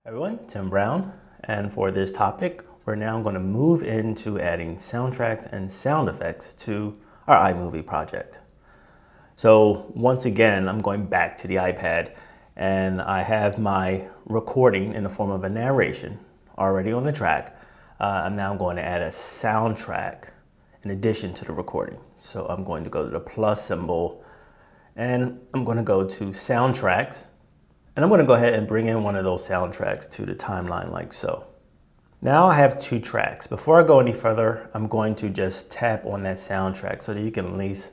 Everyone, Tim Brown, and for this topic, we're now going to move into adding soundtracks and sound effects to our iMovie project. So once again, I'm going back to the iPad, and I have my recording in the form of a narration already on the track. I'm now going to add a soundtrack in addition to the recording. So I'm going to go to the plus symbol, and I'm going to go to soundtracks. And I'm going to go ahead and bring in one of those soundtracks to the timeline like so. Now I have two tracks. Before I go any further, I'm going to just tap on that soundtrack so that you can at least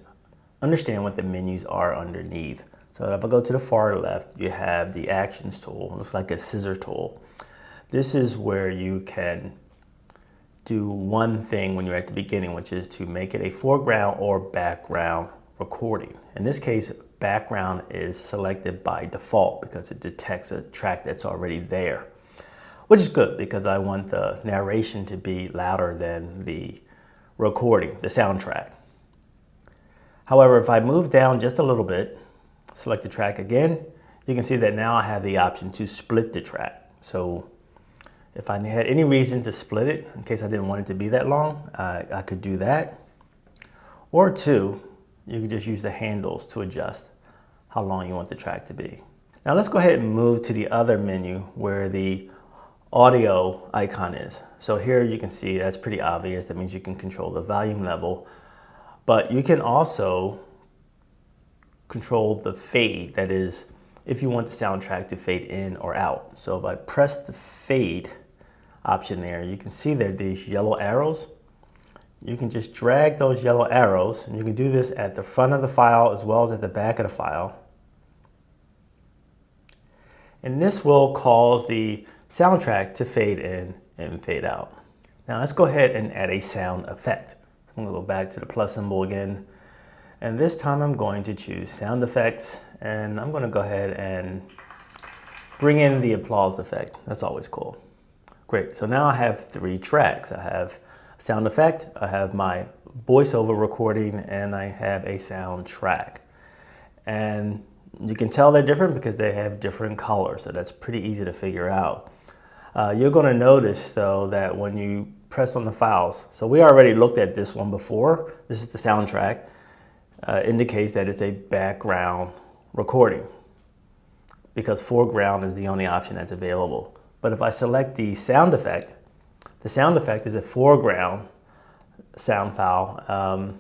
understand what the menus are underneath. So if I go to the far left, you have the actions tool. It looks like a scissor tool. This is where you can do one thing when you're at the beginning, which is to make it a foreground or background recording. In this case, background is selected by default because it detects a track that's already there, which is good because I want the narration to be louder than the recording, the soundtrack. However, if I move down just a little bit, select the track again, you can see that now I have the option to split the track. So if I had any reason to split it, in case I didn't want it to be that long, I could do that. Or two, you can just use the handles to adjust how long you want the track to be. Now let's go ahead and move to the other menu where the audio icon is. So here you can see that's pretty obvious. That means you can control the volume level, but you can also control the fade. That is, if you want the soundtrack to fade in or out. So if I press the fade option there, you can see there these yellow arrows. You can just drag those yellow arrows, and you can do this at the front of the file as well as at the back of the file. And this will cause the soundtrack to fade in and fade out. Now let's go ahead and add a sound effect. So I'm going to go back to the plus symbol again. And this time I'm going to choose sound effects, and I'm going to go ahead and bring in the applause effect. That's always cool. Great, so now I have three tracks. I have sound effect, I have my voiceover recording, and I have a soundtrack. And you can tell they're different because they have different colors, so that's pretty easy to figure out. You're going to notice though that when you press on the files, so we already looked at this one before, this is the soundtrack, indicates that it's a background recording because foreground is the only option that's available. But if I select the sound effect is a foreground sound file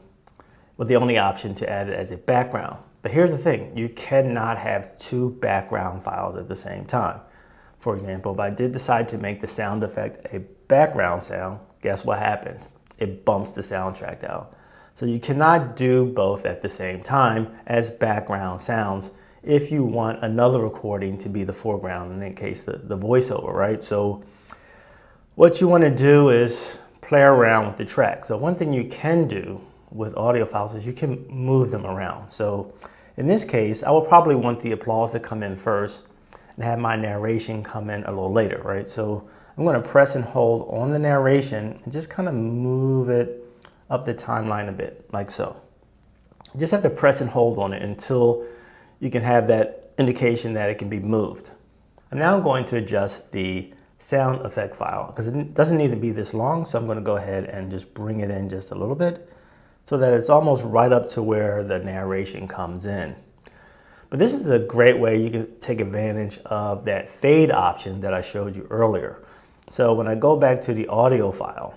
with the only option to add it as a background. But here's the thing, you cannot have two background files at the same time. For example, if I did decide to make the sound effect a background sound, guess what happens? It bumps the soundtrack out. So you cannot do both at the same time as background sounds if you want another recording to be the foreground, in that case the voiceover, right? So what you want to do is play around with the track. So one thing you can do with audio files is you can move them around. So in this case, I will probably want the applause to come in first and have my narration come in a little later, right? So I'm going to press and hold on the narration and just kind of move it up the timeline a bit, like so. You just have to press and hold on it until you can have that indication that it can be moved. I'm now going to adjust the sound effect file because it doesn't need to be this long, so I'm going to go ahead and just bring it in just a little bit so that it's almost right up to where the narration comes in. But this is a great way you can take advantage of that fade option that I showed you earlier. So when I go back to the audio file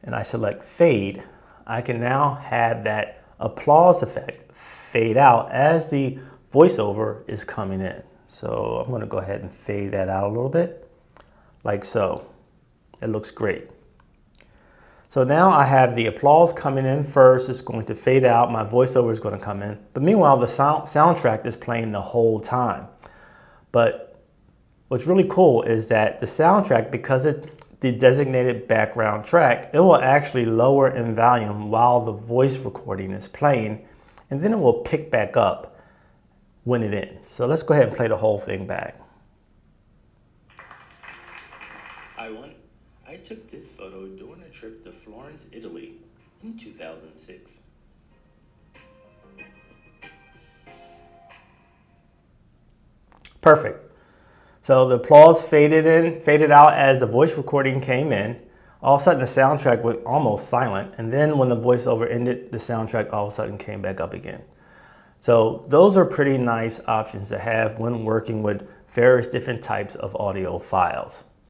and I select fade, I can now have that applause effect fade out as the voiceover is coming in. So I'm going to go ahead and fade that out a little bit, like so. It looks great. So now I have the applause coming in first, it's going to fade out, my voiceover is going to come in, but meanwhile the soundtrack is playing the whole time. But what's really cool is that the soundtrack, because it's the designated background track, it will actually lower in volume while the voice recording is playing, and then it will pick back up when it ends. So let's go ahead and play the whole thing back. I took this photo during a trip to Florence, Italy in 2006. Perfect. So the applause faded in, faded out as the voice recording came in. All of a sudden the soundtrack went almost silent. And then when the voiceover ended, the soundtrack all of a sudden came back up again. So those are pretty nice options to have when working with various different types of audio files.